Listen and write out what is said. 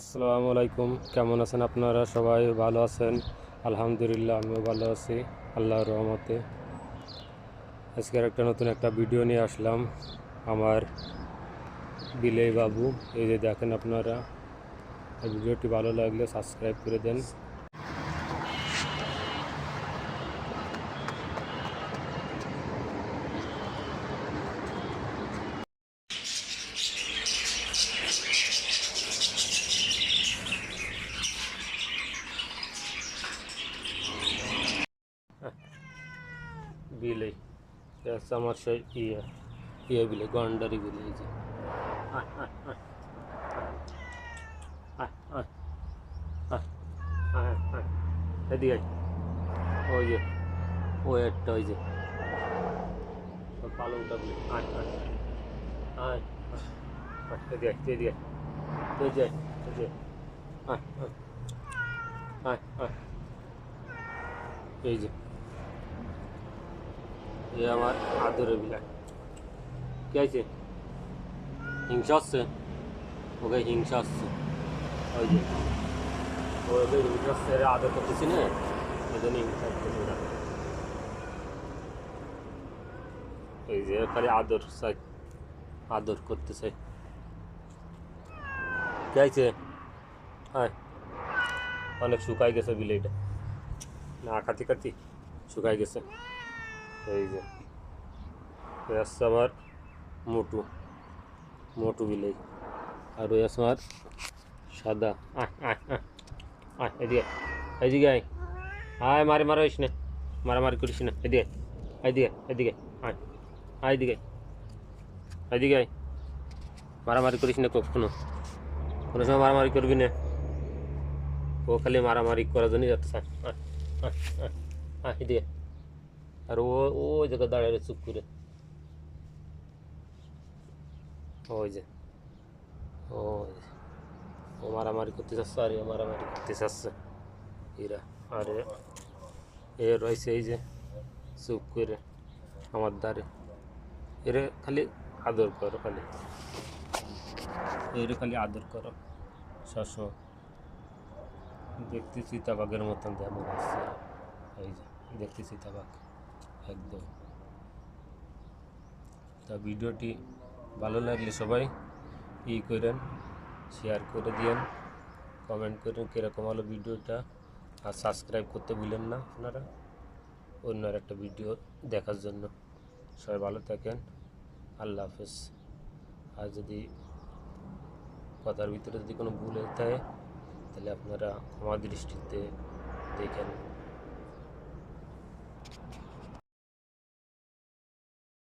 আসসালামু আলাইকুম। কেমন আছেন আপনারা? সবাই ভালো আছেন? আলহামদুলিল্লাহ, আমিও ভালো আছি আল্লাহর রহমতে। আজকের নতুন একটা ভিডিও নিয়ে আসলাম। আমার বিলেই বাবু, এই যে দেখেন আপনারা। ভিডিওটি ভালো লাগলে সাবস্ক্রাইব করে দেন। বিলেই আমার সেই বিলে গন্ডারি বিলে, এই যে এদিকে ওই যে ও একটা ওই যে পালংটা বিলে এদিকে এদিকে এই যে এই যে এই যে এ আমার আদরের বিলাই। কি আছে? হিংসা আসছে, ওকে হিংসা আসছে। ওই যে ওদের হিংসা আসছে, আদর করতেছি না, এই জন্য হিংসা আসছে ওরা। এই যে খালি আদর চাই, আদর করতে চাই। কি আছে? হ্যাঁ, অনেক শুকাই গেছে বিলেইটা, না খাতি খাতি শুকাই গেছে। এই যে আসছে আমার মোটু, মোটু বিলেই। আর ওই আছে আমার সাদা। এদিকে এদিকে আয়, আয় মারে মারিস না, মারামারি করিস না। এদিকে এদিকে এদিকে আয়, আয় এদিকে এদিকে আয়। মারামারি করিস না কখনো, কোনো সময় মারামারি করবি না। ও খালি মারামারি করার জন্যই যাচ্ছে। এদিকে। আর ও ওই জায়গায় দাঁড়িয়ে চুপ করে, ওই যে ওই ও মারামারি করতে চাচ্ছে, আর এ মারামারি করতে চাচ্ছে এরা। আরে এ রয়েছে এই যে চুপ করে আমার দ্বারে। এরে খালি আদর করো, খালি এর খালি আদর করো সবসময়। দেখতে চিতাবাঘের মতন যেমন আসছে, এই যে দেখতে চিতাবাঘ একদম। তা ভিডিওটি ভালো লাগলে সবাই করেন, শেয়ার করে দিয়েন, কমেন্ট করেন কীরকম হলো ভিডিওটা। আর সাবস্ক্রাইব করতে ভুলেন না আপনারা অন্য আর একটা ভিডিও দেখার জন্য। সবাই ভালো থাকেন, আল্লাহ হাফেজ। আর যদি কথার ভিতরে যদি কোনো ভুল হয়ে থাকে তাহলে আপনারা ক্ষমা দৃষ্টিতে দেখেন।